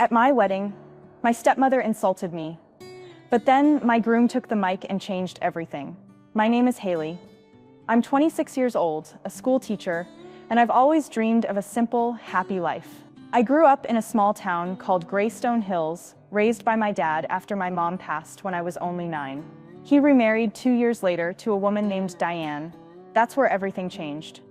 At my wedding, my stepmother insulted me. But then my groom took the mic and changed everything. My name is Haley. I'm 26 years old, a school teacher, and I've always dreamed of a simple, happy life. I grew up in a small town called Greystone Hills, raised by my dad after my mom passed when I was only 9. He remarried 2 years later to a woman named Diane. That's where everything changed.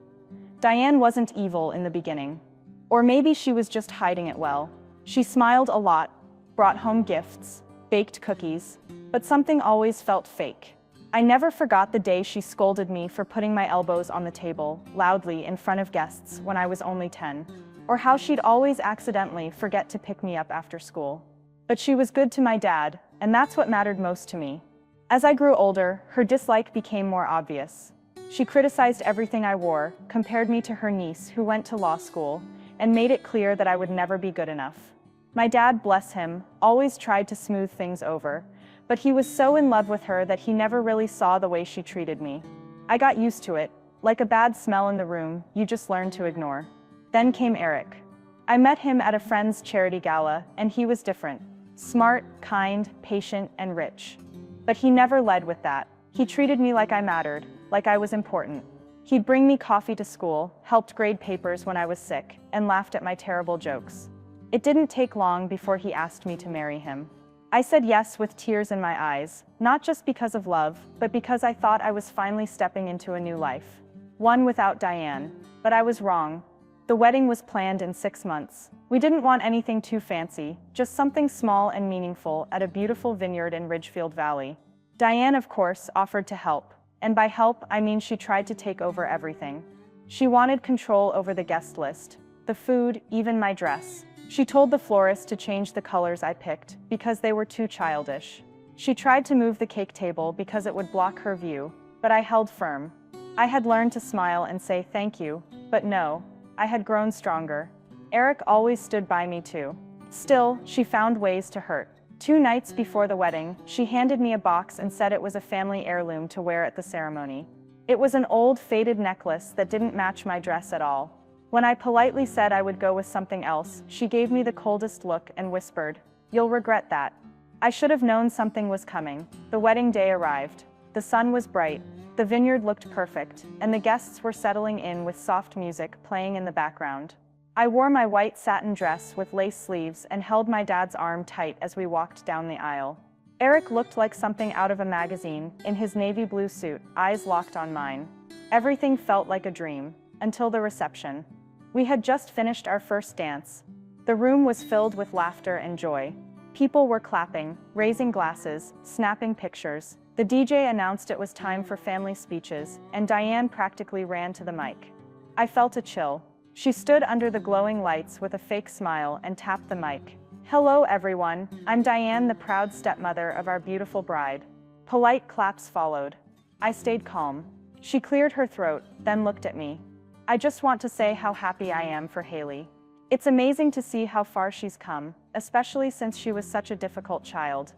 Diane wasn't evil in the beginning. Or maybe she was just hiding it well. She smiled a lot, brought home gifts, baked cookies, but something always felt fake. I never forgot the day she scolded me for putting my elbows on the table, loudly in front of guests when I was only 10. Or how she'd always accidentally forget to pick me up after school. But she was good to my dad, and that's what mattered most to me. As I grew older, her dislike became more obvious. She criticized everything I wore, compared me to her niece who went to law school, and made it clear that I would never be good enough. My dad, bless him, always tried to smooth things over, but he was so in love with her that he never really saw the way she treated me. I got used to it. Like a bad smell in the room, you just learn to ignore. Then came Eric. I met him at a friend's charity gala, and he was different. Smart, kind, patient, and rich. But he never led with that. He treated me like I mattered, like I was important. He'd bring me coffee to school, helped grade papers when I was sick, and laughed at my terrible jokes. It didn't take long before he asked me to marry him. I said yes with tears in my eyes, not just because of love, but because I thought I was finally stepping into a new life. One without Diane. But I was wrong. The wedding was planned in 6 months. We didn't want anything too fancy, just something small and meaningful at a beautiful vineyard in Ridgefield Valley. Diane, of course, offered to help. And by help, I mean she tried to take over everything. She wanted control over the guest list, the food, even my dress. She told the florist to change the colors I picked because they were too childish. She tried to move the cake table because it would block her view, but I held firm. I had learned to smile and say thank you, but no, I had grown stronger. Eric always stood by me too. Still, she found ways to hurt. 2 nights before the wedding, she handed me a box and said it was a family heirloom to wear at the ceremony. It was an old, faded necklace that didn't match my dress at all. When I politely said I would go with something else, she gave me the coldest look and whispered, "You'll regret that." I should have known something was coming. The wedding day arrived. The sun was bright, the vineyard looked perfect, and the guests were settling in with soft music playing in the background. I wore my white satin dress with lace sleeves and held my dad's arm tight as we walked down the aisle. Eric looked like something out of a magazine, in his navy blue suit, eyes locked on mine. Everything felt like a dream, until the reception. We had just finished our first dance. The room was filled with laughter and joy. People were clapping, raising glasses, snapping pictures. The DJ announced it was time for family speeches, and Diane practically ran to the mic. I felt a chill. She stood under the glowing lights with a fake smile and tapped the mic. "Hello everyone, I'm Diane, the proud stepmother of our beautiful bride." Polite claps followed. I stayed calm. She cleared her throat, then looked at me. "I just want to say how happy I am for Haley. It's amazing to see how far she's come, especially since she was such a difficult child.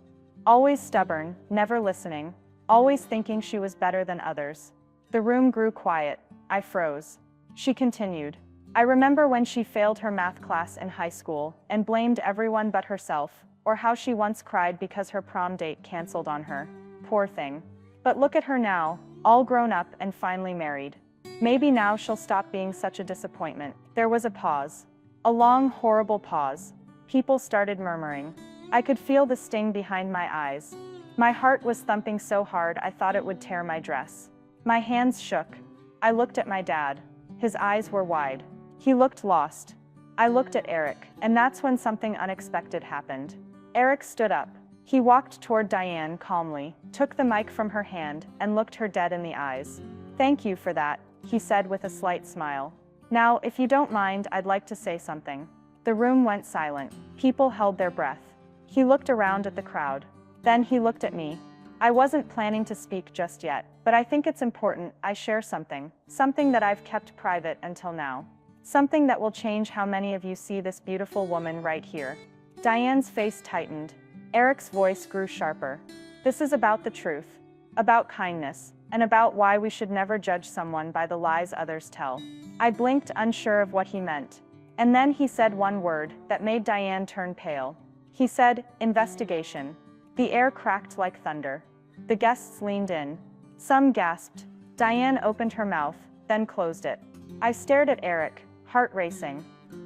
Always stubborn, never listening, always thinking she was better than others." The room grew quiet. I froze. She continued. "I remember when she failed her math class in high school and blamed everyone but herself, or how she once cried because her prom date canceled on her. Poor thing. But look at her now, all grown up and finally married. Maybe now she'll stop being such a disappointment." There was a pause. A long, horrible pause. People started murmuring. I could feel the sting behind my eyes. My heart was thumping so hard I thought it would tear my dress. My hands shook. I looked at my dad. His eyes were wide. He looked lost. I looked at Eric, and that's when something unexpected happened. Eric stood up. He walked toward Diane calmly, took the mic from her hand, and looked her dead in the eyes. "Thank you for that," he said with a slight smile. "Now, if you don't mind, I'd like to say something." The room went silent. People held their breath. He looked around at the crowd. Then he looked at me. I wasn't planning to speak just yet, but I think it's important I share something that I've kept private until now. Something that will change how many of you see this beautiful woman right here. Diane's face tightened. Eric's voice grew sharper. "This is about the truth, about kindness, and about why we should never judge someone by the lies others tell." I blinked, unsure of what he meant. And then he said one word that made Diane turn pale. He said, "Investigation." The air cracked like thunder. The guests leaned in. Some gasped. Diane opened her mouth, then closed it. I stared at Eric, heart racing.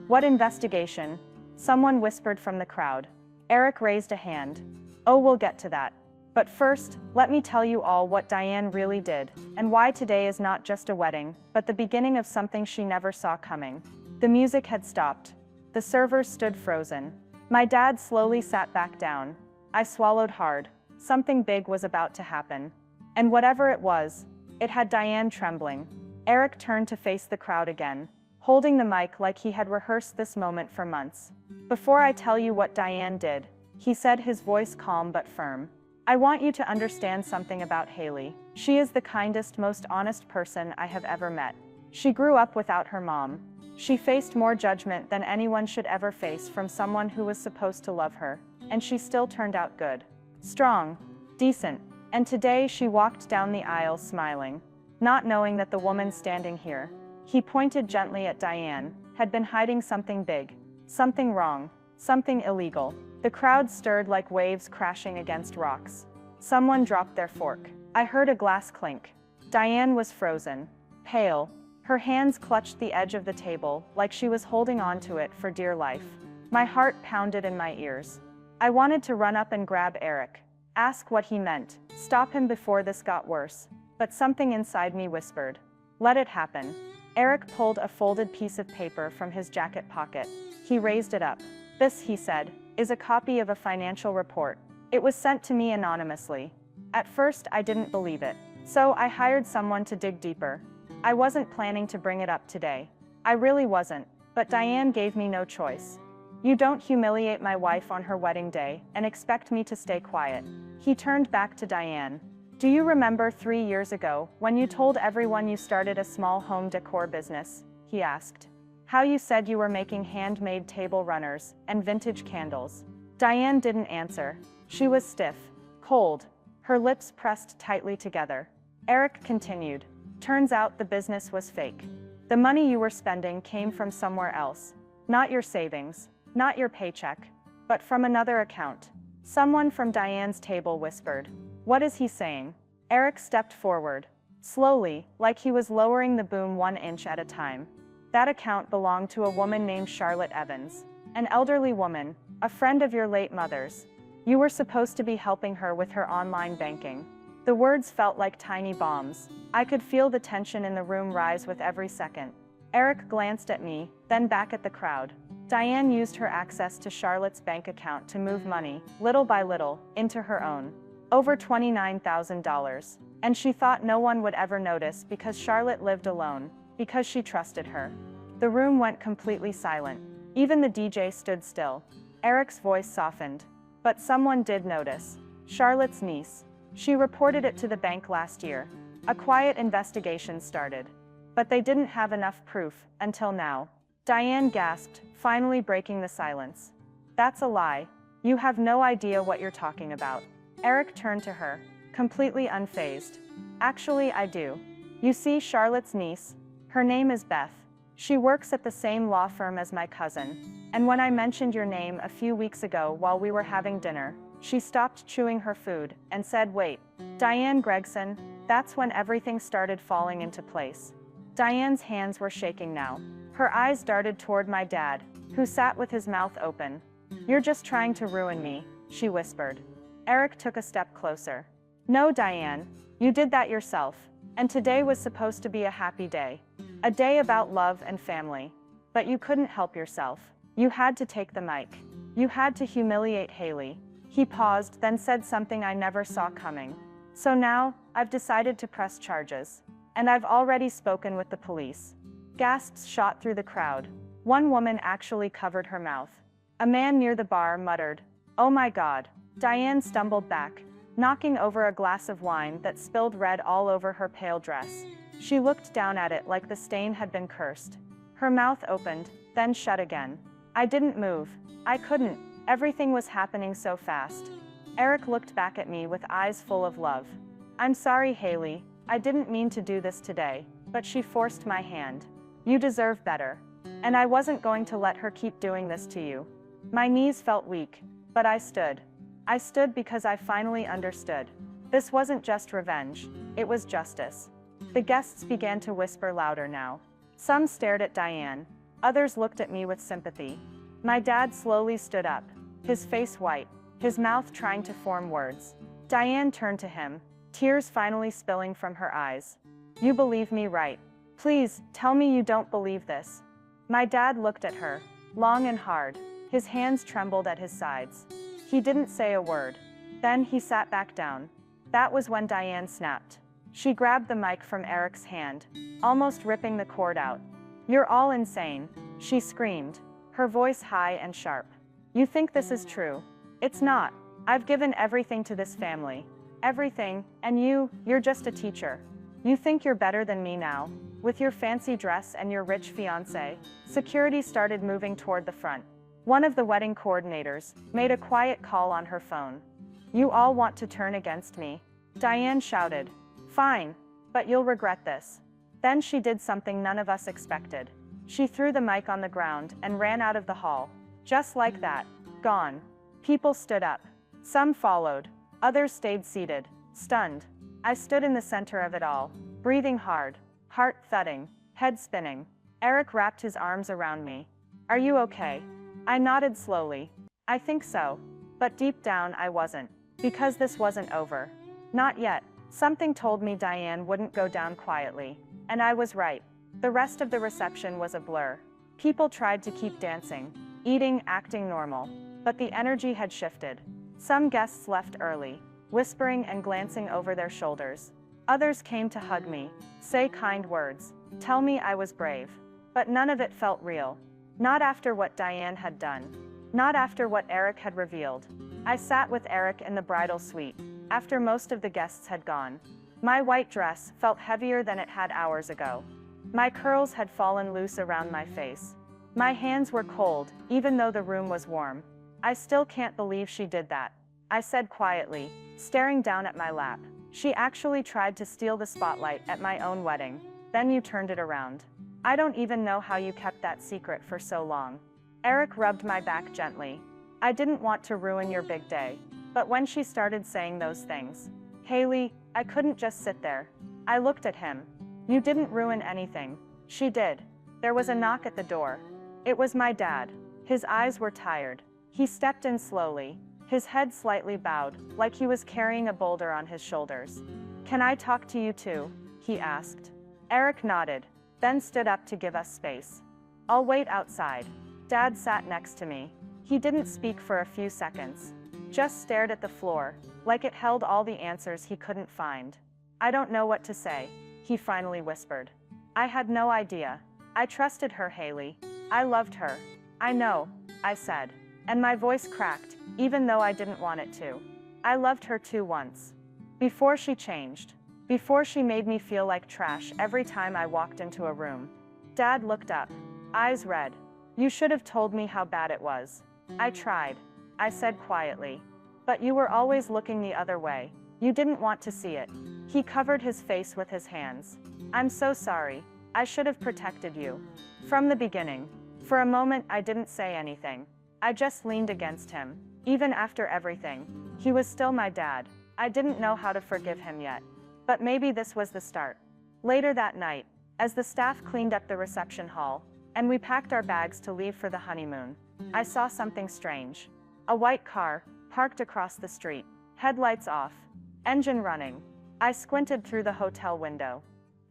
"What investigation?" Someone whispered from the crowd. Eric raised a hand. "Oh, we'll get to that. But first, let me tell you all what Diane really did, and why today is not just a wedding, but the beginning of something she never saw coming." The music had stopped. The servers stood frozen. My dad slowly sat back down. I swallowed hard. Something big was about to happen. And whatever it was, it had Diane trembling. Eric turned to face the crowd again, holding the mic like he had rehearsed this moment for months. "Before I tell you what Diane did," he said, his voice calm but firm, "I want you to understand something about Haley. She is the kindest, most honest person I have ever met. She grew up without her mom. She faced more judgment than anyone should ever face from someone who was supposed to love her, and she still turned out good. Strong, decent, and today she walked down the aisle smiling, not knowing that the woman standing here," he pointed gently at Diane, "had been hiding something big, something wrong, something illegal." The crowd stirred like waves crashing against rocks. Someone dropped their fork. I heard a glass clink. Diane was frozen, pale. Her hands clutched the edge of the table like she was holding on to it for dear life. My heart pounded in my ears. I wanted to run up and grab Eric, ask what he meant, stop him before this got worse. But something inside me whispered, "Let it happen." Eric pulled a folded piece of paper from his jacket pocket. He raised it up. "This," he said, "is a copy of a financial report. It was sent to me anonymously. At first I didn't believe it, so I hired someone to dig deeper. I wasn't planning to bring it up today. I really wasn't, but Diane gave me no choice. You don't humiliate my wife on her wedding day and expect me to stay quiet." He turned back to Diane. "Do you remember 3 years ago when you told everyone you started a small home decor business?" he asked. "How you said you were making handmade table runners and vintage candles?" Diane didn't answer. She was stiff, cold, her lips pressed tightly together. Eric continued, "Turns out the business was fake. The money you were spending came from somewhere else. Not your savings, not your paycheck, but from another account." Someone from Diane's table whispered, "What is he saying?" Eric stepped forward, slowly, like he was lowering the boom 1 inch at a time. "That account belonged to a woman named Charlotte Evans, an elderly woman, a friend of your late mother's. You were supposed to be helping her with her online banking." The words felt like tiny bombs. I could feel the tension in the room rise with every second. Eric glanced at me, then back at the crowd. Diane used her access to Charlotte's bank account to move money, little by little, into her own. Over $29,000. And she thought no one would ever notice because Charlotte lived alone, because she trusted her. The room went completely silent. Even the DJ stood still. Eric's voice softened. "But someone did notice. Charlotte's niece. She reported it to the bank last year. A quiet investigation started. But they didn't have enough proof, until now." Diane gasped, finally breaking the silence. "That's a lie. You have no idea what you're talking about." Eric turned to her, completely unfazed. "Actually, I do. You see, Charlotte's niece, her name is Beth. She works at the same law firm as my cousin. And when I mentioned your name a few weeks ago while we were having dinner, she stopped chewing her food and said, 'Wait, Diane Gregson.' That's when everything started falling into place." Diane's hands were shaking now. Her eyes darted toward my dad, who sat with his mouth open. "You're just trying to ruin me," she whispered. Eric took a step closer. "No, Diane, you did that yourself. And today was supposed to be a happy day. A day about love and family. But you couldn't help yourself. You had to take the mic. You had to humiliate Haley." He paused, then said something I never saw coming. "So now, I've decided to press charges. And I've already spoken with the police." Gasps shot through the crowd. One woman actually covered her mouth. A man near the bar muttered, "Oh my God." Diane stumbled back, knocking over a glass of wine that spilled red all over her pale dress. She looked down at it like the stain had been cursed. Her mouth opened, then shut again. I didn't move. I couldn't. Everything was happening so fast. Eric looked back at me with eyes full of love. "I'm sorry, Haley. I didn't mean to do this today, but she forced my hand. You deserve better." And I wasn't going to let her keep doing this to you. My knees felt weak, but I stood. I stood because I finally understood. This wasn't just revenge, it was justice. The guests began to whisper louder now. Some stared at Diane, others looked at me with sympathy. My dad slowly stood up, his face white, his mouth trying to form words. Diane turned to him, tears finally spilling from her eyes. You believe me, right? Please, tell me you don't believe this. My dad looked at her, long and hard. His hands trembled at his sides. He didn't say a word. Then he sat back down. That was when Diane snapped. She grabbed the mic from Eric's hand, almost ripping the cord out. You're all insane, she screamed, her voice high and sharp. You think this is true? It's not. I've given everything to this family. Everything, and you're just a teacher. You think you're better than me now, with your fancy dress and your rich fiancé. Security started moving toward the front. One of the wedding coordinators made a quiet call on her phone. You all want to turn against me? Diane shouted. Fine, but you'll regret this. Then she did something none of us expected. She threw the mic on the ground and ran out of the hall. Just like that, gone. People stood up. Some followed. Others stayed seated, stunned. I stood in the center of it all, breathing hard, heart thudding, head spinning. Eric wrapped his arms around me. Are you okay? I nodded slowly. I think so. But deep down I wasn't. Because this wasn't over. Not yet. Something told me Diane wouldn't go down quietly. And I was right. The rest of the reception was a blur. People tried to keep dancing, eating, acting normal. But the energy had shifted. Some guests left early, whispering and glancing over their shoulders. Others came to hug me, say kind words, tell me I was brave. But none of it felt real. Not after what Diane had done. Not after what Eric had revealed. I sat with Eric in the bridal suite, after most of the guests had gone. My white dress felt heavier than it had hours ago. My curls had fallen loose around my face. My hands were cold, even though the room was warm. I still can't believe she did that, I said quietly, staring down at my lap. She actually tried to steal the spotlight at my own wedding. Then you turned it around. I don't even know how you kept that secret for so long. Eric rubbed my back gently. I didn't want to ruin your big day. But when she started saying those things, Haley, I couldn't just sit there. I looked at him. You didn't ruin anything. She did. There was a knock at the door. It was my dad. His eyes were tired. He stepped in slowly, his head slightly bowed, like he was carrying a boulder on his shoulders. Can I talk to you too? He asked. Eric nodded, then stood up to give us space. I'll wait outside. Dad sat next to me. He didn't speak for a few seconds, just stared at the floor, like it held all the answers he couldn't find. I don't know what to say, he finally whispered. I had no idea. I trusted her, Haley. I loved her. I know, I said. And my voice cracked, even though I didn't want it to. I loved her too once. Before she changed. Before she made me feel like trash every time I walked into a room. Dad looked up, eyes red. You should have told me how bad it was. I tried, I said quietly. But you were always looking the other way. You didn't want to see it. He covered his face with his hands. I'm so sorry. I should have protected you. From the beginning. For a moment I didn't say anything. I just leaned against him. Even after everything, he was still my dad. I didn't know how to forgive him yet. But maybe this was the start. Later that night, as the staff cleaned up the reception hall, and we packed our bags to leave for the honeymoon, I saw something strange. A white car, parked across the street, headlights off, engine running. I squinted through the hotel window.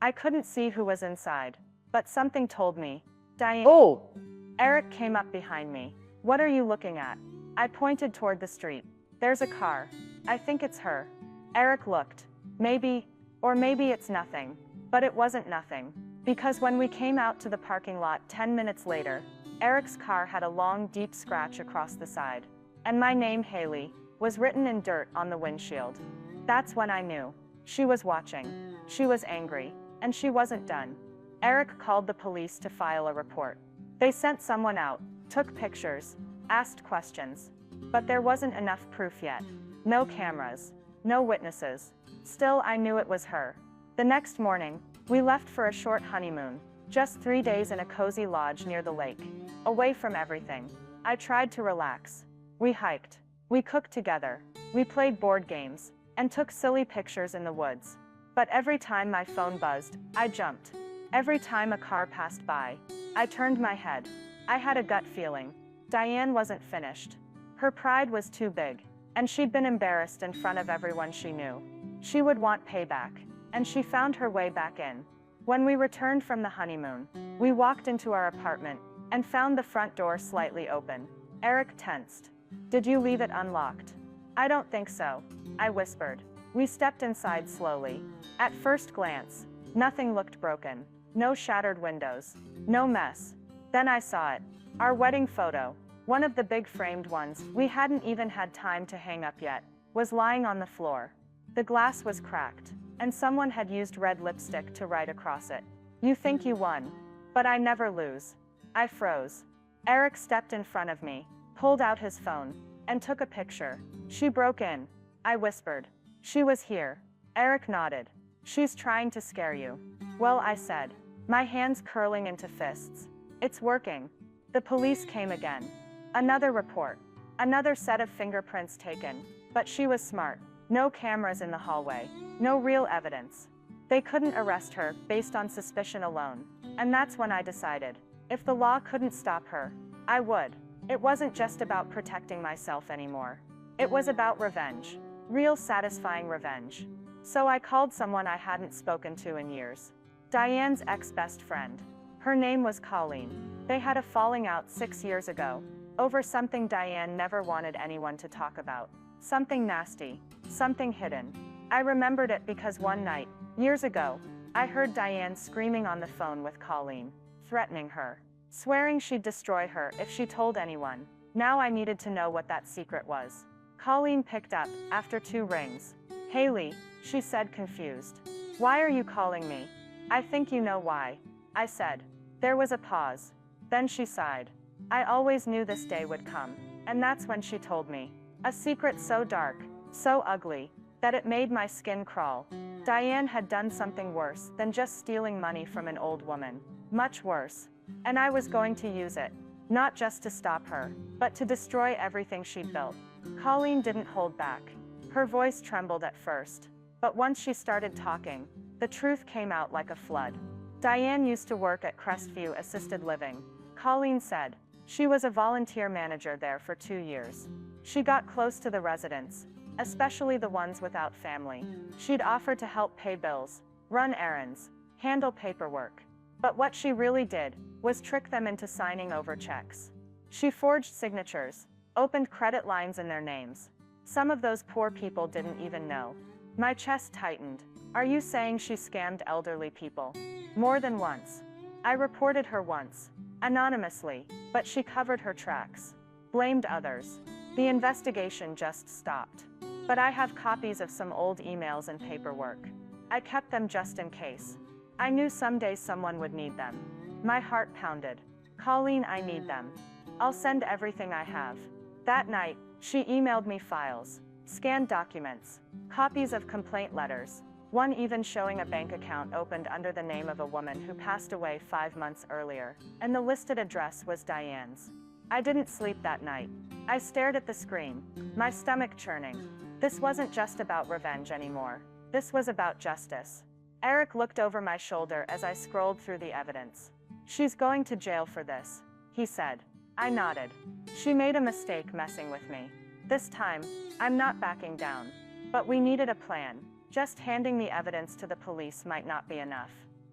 I couldn't see who was inside, but something told me, Diane. Oh! Eric came up behind me. What are you looking at? I pointed toward the street. There's a car. I think it's her. Eric looked. Maybe, or maybe it's nothing. But it wasn't nothing. Because when we came out to the parking lot 10 minutes later, Eric's car had a long, deep scratch across the side. And my name, Haley, was written in dirt on the windshield. That's when I knew. She was watching. She was angry. And she wasn't done. Eric called the police to file a report. They sent someone out, took pictures, asked questions. But there wasn't enough proof yet. No cameras. No witnesses. Still, I knew it was her. The next morning, we left for a short honeymoon. Just 3 days in a cozy lodge near the lake. Away from everything. I tried to relax. We hiked. We cooked together. We played board games. And took silly pictures in the woods. But every time my phone buzzed, I jumped. Every time a car passed by, I turned my head. I had a gut feeling. Diane wasn't finished. Her pride was too big. And she'd been embarrassed in front of everyone she knew. She would want payback. And she found her way back in. When we returned from the honeymoon, we walked into our apartment and found the front door slightly open. Eric tensed. "Did you leave it unlocked?" "I don't think so," I whispered. We stepped inside slowly. At first glance, nothing looked broken. No shattered windows. No mess. Then I saw it. Our wedding photo, one of the big framed ones we hadn't even had time to hang up yet, was lying on the floor. The glass was cracked, and someone had used red lipstick to write across it. "You think you won. But I never lose." I froze. Eric stepped in front of me, pulled out his phone, and took a picture. "She broke in," I whispered. "She was here." Eric nodded. "She's trying to scare you." "Well," I said, my hands curling into fists. "It's working." The police came again. Another report. Another set of fingerprints taken. But she was smart. No cameras in the hallway. No real evidence. They couldn't arrest her based on suspicion alone. And that's when I decided, if the law couldn't stop her, I would. It wasn't just about protecting myself anymore. It was about revenge. Real satisfying revenge. So I called someone I hadn't spoken to in years. Diane's ex-best friend. Her name was Colleen. They had a falling out 6 years ago. Over something Diane never wanted anyone to talk about. Something nasty. Something hidden. I remembered it because one night, years ago, I heard Diane screaming on the phone with Colleen, threatening her, swearing she'd destroy her if she told anyone. Now I needed to know what that secret was. Colleen picked up, after 2 rings. "Haley," she said, confused. "Why are you calling me?" "I think you know why," I said. There was a pause. Then she sighed. "I always knew this day would come." And that's when she told me. A secret so dark, so ugly, that it made my skin crawl. Diane had done something worse than just stealing money from an old woman. Much worse. And I was going to use it. Not just to stop her, but to destroy everything she'd built. Colleen didn't hold back. Her voice trembled at first. But once she started talking, the truth came out like a flood. Diane used to work at Crestview Assisted Living. Colleen said. She was a volunteer manager there for 2 years. She got close to the residents, especially the ones without family. She'd offer to help pay bills, run errands, handle paperwork. But what she really did was trick them into signing over checks. She forged signatures, opened credit lines in their names. Some of those poor people didn't even know. My chest tightened. Are you saying she scammed elderly people? More than once. I reported her once, anonymously, but she covered her tracks. Blamed others. The investigation just stopped. But I have copies of some old emails and paperwork. I kept them just in case. I knew someday someone would need them. My heart pounded. Colleen, I need them. I'll send everything I have. That night, she emailed me files, scanned documents, copies of complaint letters, one even showing a bank account opened under the name of a woman who passed away 5 months earlier, and the listed address was Diane's. I didn't sleep that night. I stared at the screen, my stomach churning. This wasn't just about revenge anymore. This was about justice. Eric looked over my shoulder as I scrolled through the evidence. She's going to jail for this, he said. I nodded. She made a mistake messing with me. This time, I'm not backing down. But we needed a plan. Just handing the evidence to the police might not be enough.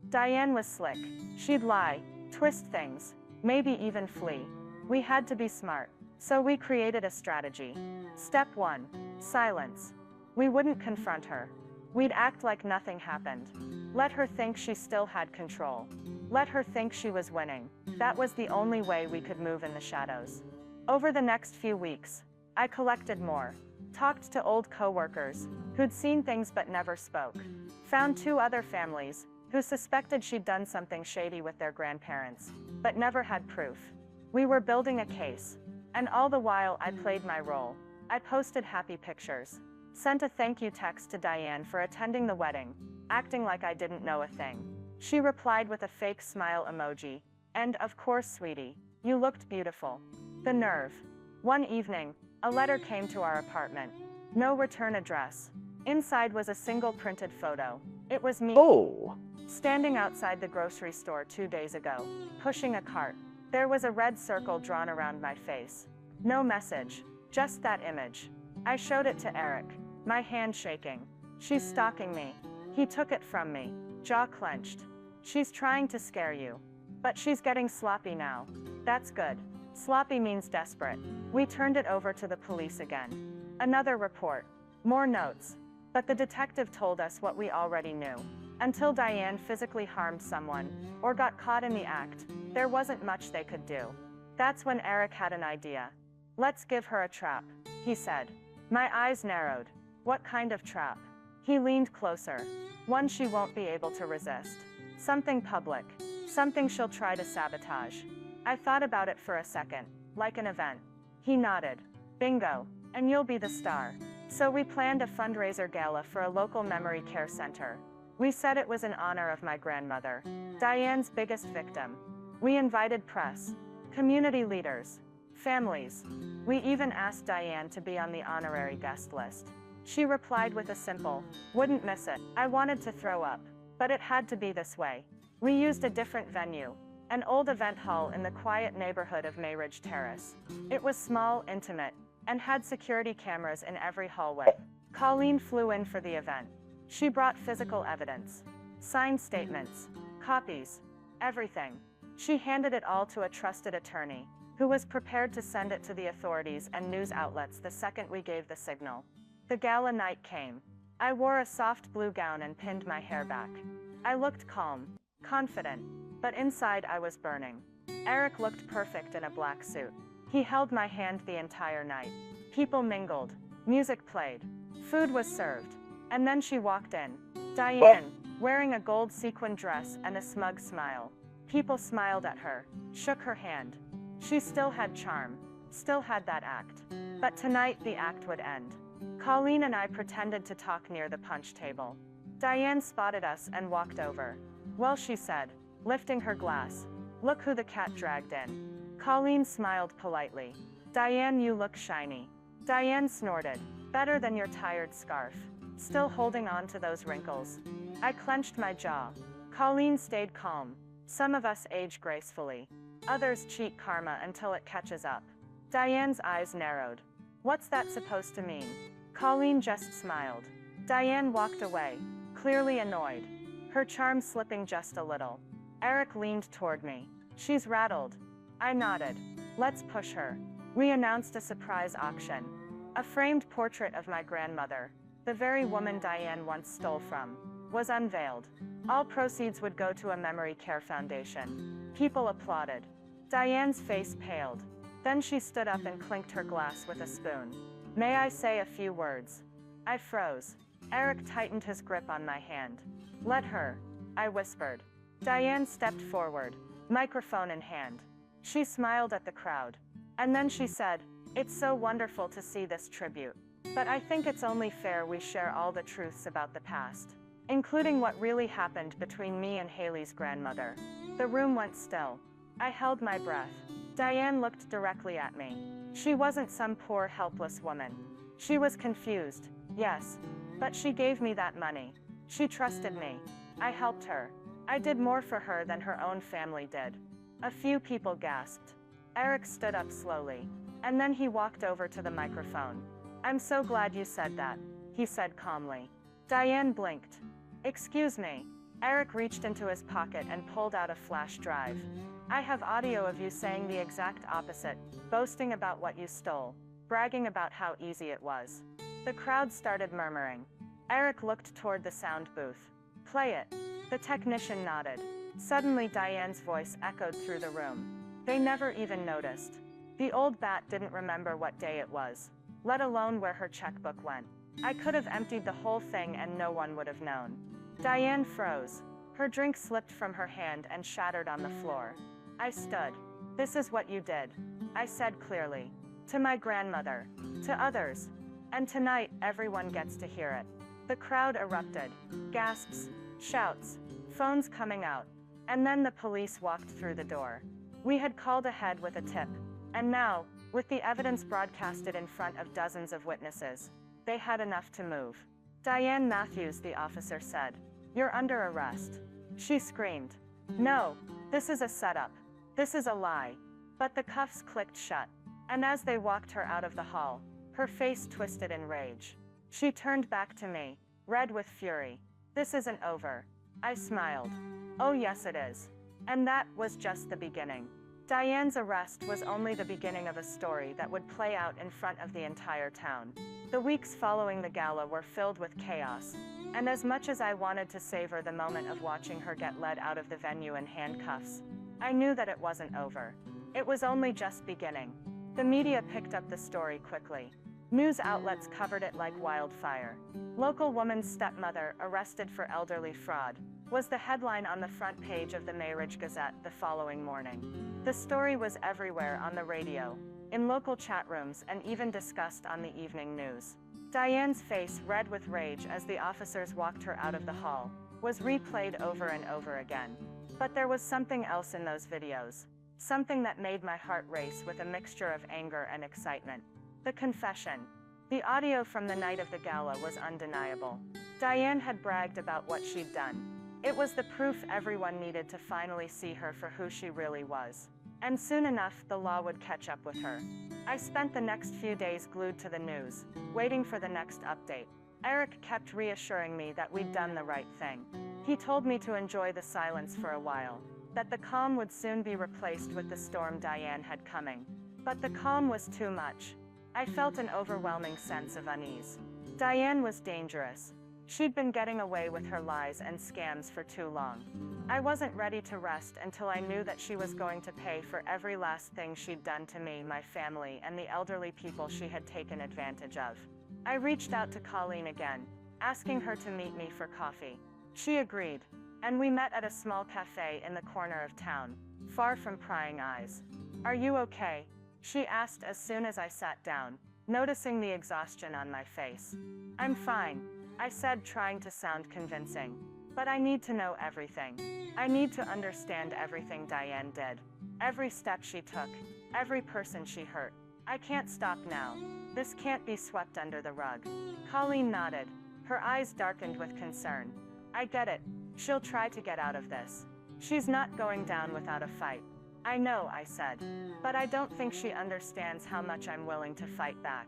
Diane was slick. She'd lie, twist things, maybe even flee. We had to be smart. So we created a strategy. Step 1. Silence. We wouldn't confront her. We'd act like nothing happened. Let her think she still had control. Let her think she was winning. That was the only way we could move in the shadows. Over the next few weeks, I collected more. Talked to old coworkers who'd seen things but never spoke. Found 2 other families who suspected she'd done something shady with their grandparents, but never had proof. We were building a case. And all the while I played my role. I posted happy pictures. Sent a thank you text to Diane for attending the wedding, acting like I didn't know a thing. She replied with a fake smile emoji. And of course, sweetie, you looked beautiful. The nerve. One evening, a letter came to our apartment. No return address. Inside was a single printed photo. It was me. Oh. Standing outside the grocery store 2 days ago, pushing a cart. There was a red circle drawn around my face. No message, just that image. I showed it to Eric, my hand shaking. She's stalking me. He took it from me, jaw clenched. She's trying to scare you. But she's getting sloppy now. That's good. Sloppy means desperate. We turned it over to the police again. Another report. More notes. But the detective told us what we already knew. Until Diane physically harmed someone, or got caught in the act, there wasn't much they could do. That's when Eric had an idea. Let's give her a trap, he said. My eyes narrowed. What kind of trap? He leaned closer. One she won't be able to resist. Something public. Something she'll try to sabotage. I thought about it for a second, like an event. He nodded. Bingo. And you'll be the star. So we planned a fundraiser gala for a local memory care center. We said it was in honor of my grandmother, Diane's biggest victim. We invited press, community leaders, families. We even asked Diane to be on the honorary guest list. She replied with a simple, wouldn't miss it. I wanted to throw up, but it had to be this way. We used a different venue, an old event hall in the quiet neighborhood of Mayridge Terrace. It was small, intimate, and had security cameras in every hallway. Colleen flew in for the event. She brought physical evidence, signed statements, copies, everything. She handed it all to a trusted attorney, who was prepared to send it to the authorities and news outlets the second we gave the signal. The gala night came. I wore a soft blue gown and pinned my hair back. I looked calm, confident, but inside I was burning. Eric looked perfect in a black suit. He held my hand the entire night. People mingled, music played, food was served. And then she walked in. Diane, wearing a gold sequin dress and a smug smile. People smiled at her, shook her hand. She still had charm, still had that act. But tonight the act would end. Colleen and I pretended to talk near the punch table. Diane spotted us and walked over. Well, she said, lifting her glass. Look who the cat dragged in. Colleen smiled politely. Diane, you look shiny. Diane snorted. Better than your tired scarf. Still holding on to those wrinkles. I clenched my jaw. Colleen stayed calm. Some of us age gracefully. Others cheat karma until it catches up. Diane's eyes narrowed. What's that supposed to mean? Colleen just smiled. Diane walked away, clearly annoyed. Her charm slipping just a little. Eric leaned toward me. She's rattled. I nodded. Let's push her. We announced a surprise auction. A framed portrait of my grandmother, the very woman Diane once stole from, was unveiled. All proceeds would go to a memory care foundation. People applauded. Diane's face paled. Then she stood up and clinked her glass with a spoon. May I say a few words? I froze. Eric tightened his grip on my hand. Let her, I whispered. Diane stepped forward, microphone in hand. She smiled at the crowd. And then she said, it's so wonderful to see this tribute. But I think it's only fair we share all the truths about the past, including what really happened between me and Haley's grandmother. The room went still. I held my breath. Diane looked directly at me. She wasn't some poor, helpless woman. She was confused, yes, but she gave me that money. She trusted me. I helped her. I did more for her than her own family did. A few people gasped. Eric stood up slowly, and then he walked over to the microphone. I'm so glad you said that, he said calmly. Diane blinked. Excuse me. Eric reached into his pocket and pulled out a flash drive. I have audio of you saying the exact opposite, boasting about what you stole, bragging about how easy it was. The crowd started murmuring. Eric looked toward the sound booth. Play it. The technician nodded. Suddenly Diane's voice echoed through the room. They never even noticed. The old bat didn't remember what day it was, let alone where her checkbook went. I could have emptied the whole thing and no one would have known. Diane froze. Her drink slipped from her hand and shattered on the floor. I stood. This is what you did, I said clearly. To my grandmother. To others. And tonight, everyone gets to hear it. The crowd erupted. Gasps, shouts, phones coming out. And then the police walked through the door. We had called ahead with a tip. And now, with the evidence broadcasted in front of dozens of witnesses, they had enough to move. Diane Matthews, the officer said, "You're under arrest." She screamed, "No, this is a setup. This is a lie." But the cuffs clicked shut. And as they walked her out of the hall, her face twisted in rage. She turned back to me, red with fury. "This isn't over." I smiled. "Oh yes it is." And that was just the beginning. Diane's arrest was only the beginning of a story that would play out in front of the entire town. The weeks following the gala were filled with chaos, and as much as I wanted to savor the moment of watching her get led out of the venue in handcuffs, I knew that it wasn't over. It was only just beginning. The media picked up the story quickly. News outlets covered it like wildfire. "Local woman's stepmother arrested for elderly fraud" was the headline on the front page of the Mayridge Gazette the following morning. The story was everywhere, on the radio, in local chat rooms, and even discussed on the evening news. Diane's face, red with rage as the officers walked her out of the hall, was replayed over and over again. But there was something else in those videos. Something that made my heart race with a mixture of anger and excitement. The confession. The audio from the night of the gala was undeniable. Diane had bragged about what she'd done. It was the proof everyone needed to finally see her for who she really was. And soon enough, the law would catch up with her. I spent the next few days glued to the news, waiting for the next update. Eric kept reassuring me that we'd done the right thing. He told me to enjoy the silence for a while, that the calm would soon be replaced with the storm Diane had coming. But the calm was too much. I felt an overwhelming sense of unease. Diane was dangerous. She'd been getting away with her lies and scams for too long. I wasn't ready to rest until I knew that she was going to pay for every last thing she'd done to me, my family, and the elderly people she had taken advantage of. I reached out to Colleen again, asking her to meet me for coffee. She agreed, and we met at a small cafe in the corner of town, far from prying eyes. "Are you okay?" she asked as soon as I sat down, noticing the exhaustion on my face. "I'm fine," I said, trying to sound convincing. "But I need to know everything. I need to understand everything Diane did. Every step she took, every person she hurt. I can't stop now. This can't be swept under the rug." Colleen nodded, her eyes darkened with concern. "I get it. She'll try to get out of this. She's not going down without a fight." "I know," I said, "but I don't think she understands how much I'm willing to fight back."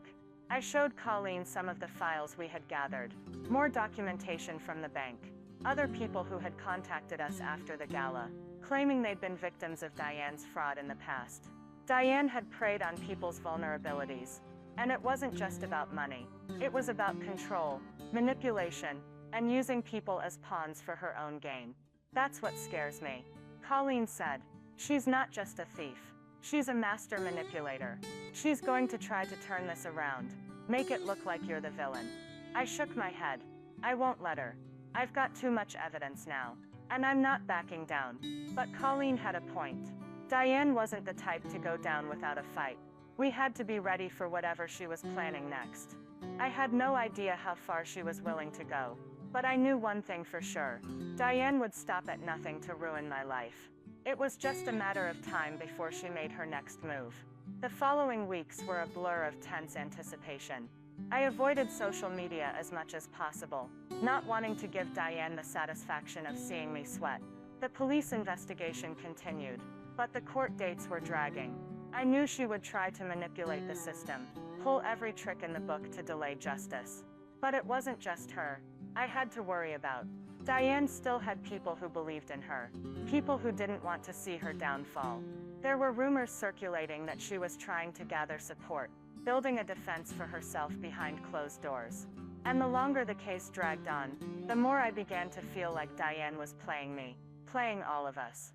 I showed Colleen some of the files we had gathered, more documentation from the bank, other people who had contacted us after the gala, claiming they'd been victims of Diane's fraud in the past. Diane had preyed on people's vulnerabilities, and it wasn't just about money. It was about control, manipulation, and using people as pawns for her own gain. "That's what scares me," Colleen said. "She's not just a thief. She's a master manipulator. She's going to try to turn this around, make it look like you're the villain." I shook my head. "I won't let her. I've got too much evidence now, and I'm not backing down." But Colleen had a point. Diane wasn't the type to go down without a fight. We had to be ready for whatever she was planning next. I had no idea how far she was willing to go, but I knew one thing for sure. Diane would stop at nothing to ruin my life. It was just a matter of time before she made her next move. The following weeks were a blur of tense anticipation. I avoided social media as much as possible, not wanting to give Diane the satisfaction of seeing me sweat. The police investigation continued, but the court dates were dragging. I knew she would try to manipulate the system, pull every trick in the book to delay justice. But it wasn't just her I had to worry about. Diane still had people who believed in her, people who didn't want to see her downfall. There were rumors circulating that she was trying to gather support, building a defense for herself behind closed doors. And the longer the case dragged on, the more I began to feel like Diane was playing me, playing all of us.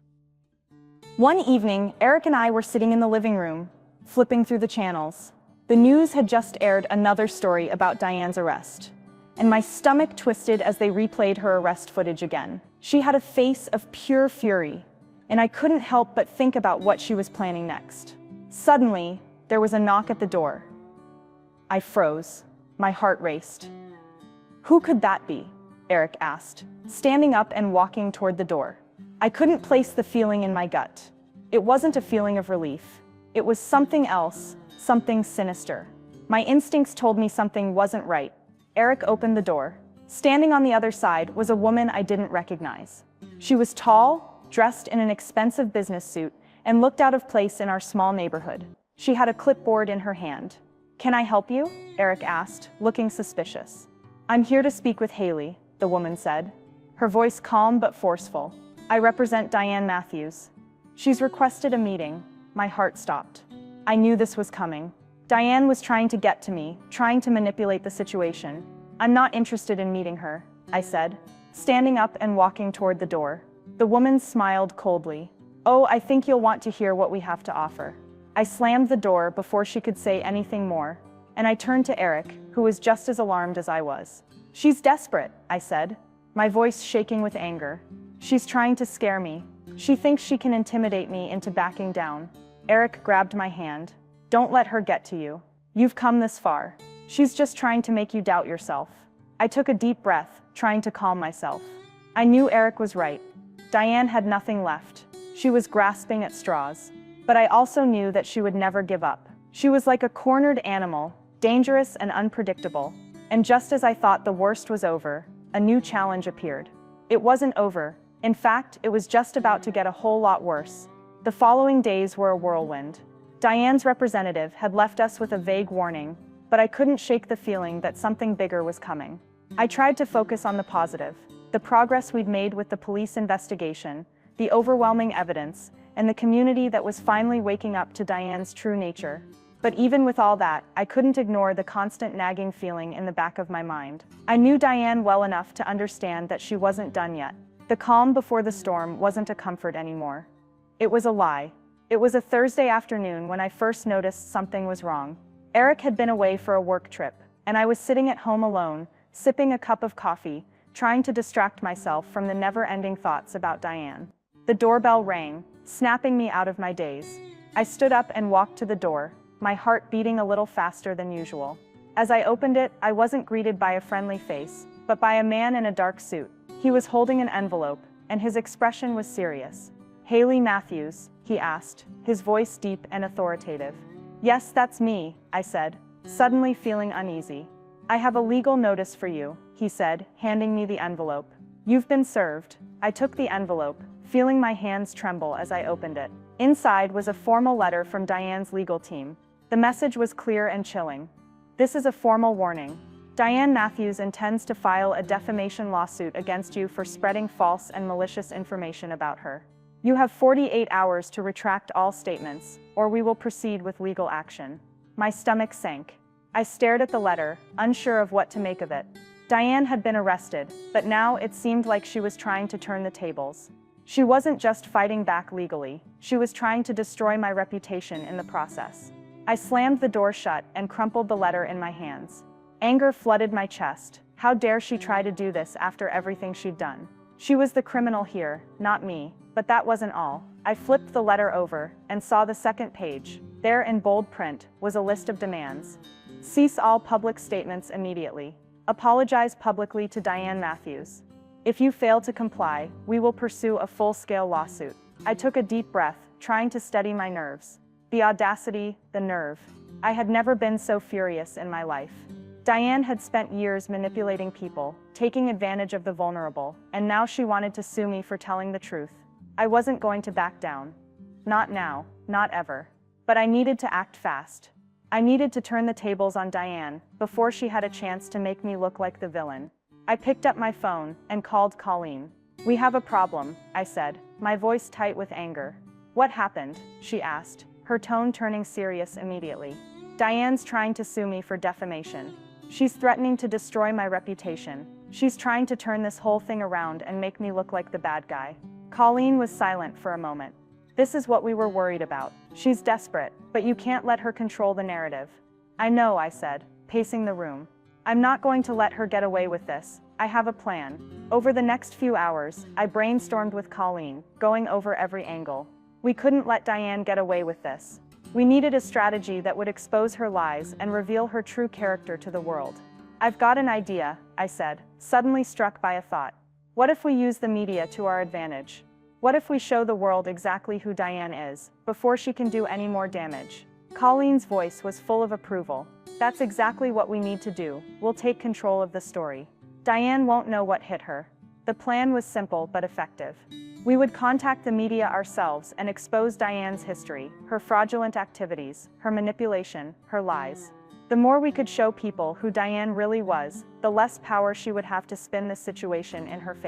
One evening, Eric and I were sitting in the living room, flipping through the channels. The news had just aired another story about Diane's arrest, and my stomach twisted as they replayed her arrest footage again. She had a face of pure fury, and I couldn't help but think about what she was planning next. Suddenly, there was a knock at the door. I froze. My heart raced. Who could that be? Eric asked, standing up and walking toward the door. I couldn't place the feeling in my gut. It wasn't a feeling of relief. It was something else, something sinister. My instincts told me something wasn't right. Eric opened the door. Standing on the other side was a woman I didn't recognize. She was tall, dressed in an expensive business suit, and looked out of place in our small neighborhood. She had a clipboard in her hand. Can I help you? Eric asked, looking suspicious. I'm here to speak with Haley, the woman said, her voice calm but forceful. I represent Diane Matthews. She's requested a meeting. My heart stopped. I knew this was coming. Diane was trying to get to me, trying to manipulate the situation. I'm not interested in meeting her, I said, standing up and walking toward the door. The woman smiled coldly. Oh, I think you'll want to hear what we have to offer. I slammed the door before she could say anything more, and I turned to Eric, who was just as alarmed as I was. She's desperate, I said, my voice shaking with anger. She's trying to scare me. She thinks she can intimidate me into backing down. Eric grabbed my hand. Don't let her get to you. You've come this far. She's just trying to make you doubt yourself. I took a deep breath, trying to calm myself. I knew Eric was right. Diane had nothing left. She was grasping at straws. But I also knew that she would never give up. She was like a cornered animal, dangerous and unpredictable. And just as I thought the worst was over, a new challenge appeared. It wasn't over. In fact, it was just about to get a whole lot worse. The following days were a whirlwind. Diane's representative had left us with a vague warning, but I couldn't shake the feeling that something bigger was coming. I tried to focus on the positive, the progress we'd made with the police investigation, the overwhelming evidence, and the community that was finally waking up to Diane's true nature. But even with all that, I couldn't ignore the constant nagging feeling in the back of my mind. I knew Diane well enough to understand that she wasn't done yet. The calm before the storm wasn't a comfort anymore. It was a lie. It was a Thursday afternoon when I first noticed something was wrong. Eric had been away for a work trip, and I was sitting at home alone, sipping a cup of coffee, trying to distract myself from the never-ending thoughts about Diane. The doorbell rang, snapping me out of my daze. I stood up and walked to the door, my heart beating a little faster than usual. As I opened it, I wasn't greeted by a friendly face, but by a man in a dark suit. He was holding an envelope, and his expression was serious. Haley Matthews, he asked, his voice deep and authoritative. Yes, that's me, I said, suddenly feeling uneasy. I have a legal notice for you, he said, handing me the envelope. You've been served. I took the envelope, feeling my hands tremble as I opened it. Inside was a formal letter from Diane's legal team. The message was clear and chilling. This is a formal warning. Diane Matthews intends to file a defamation lawsuit against you for spreading false and malicious information about her. You have 48 hours to retract all statements, or we will proceed with legal action. My stomach sank. I stared at the letter, unsure of what to make of it. Diane had been arrested, but now it seemed like she was trying to turn the tables. She wasn't just fighting back legally, she was trying to destroy my reputation in the process. I slammed the door shut and crumpled the letter in my hands. Anger flooded my chest. How dare she try to do this after everything she'd done? She was the criminal here, not me. But that wasn't all. I flipped the letter over and saw the second page. There in bold print was a list of demands. Cease all public statements immediately. Apologize publicly to Diane Matthews. If you fail to comply, we will pursue a full-scale lawsuit. I took a deep breath, trying to steady my nerves. The audacity, the nerve. I had never been so furious in my life. Diane had spent years manipulating people, taking advantage of the vulnerable, and now she wanted to sue me for telling the truth. I wasn't going to back down. Not now, not ever. But I needed to act fast. I needed to turn the tables on Diane before she had a chance to make me look like the villain. I picked up my phone and called Colleen. We have a problem, I said, my voice tight with anger. What happened? She asked, her tone turning serious immediately. Diane's trying to sue me for defamation. She's threatening to destroy my reputation. She's trying to turn this whole thing around and make me look like the bad guy. Colleen was silent for a moment. This is what we were worried about. She's desperate, but you can't let her control the narrative. I know, I said, pacing the room. I'm not going to let her get away with this. I have a plan. Over the next few hours, I brainstormed with Colleen, going over every angle. We couldn't let Diane get away with this. We needed a strategy that would expose her lies and reveal her true character to the world. I've got an idea, I said, suddenly struck by a thought. What if we use the media to our advantage? What if we show the world exactly who Diane is, before she can do any more damage? Colleen's voice was full of approval. That's exactly what we need to do. We'll take control of the story. Diane won't know what hit her. The plan was simple but effective. We would contact the media ourselves and expose Diane's history, her fraudulent activities, her manipulation, her lies. The more we could show people who Diane really was, the less power she would have to spin the situation in her favor.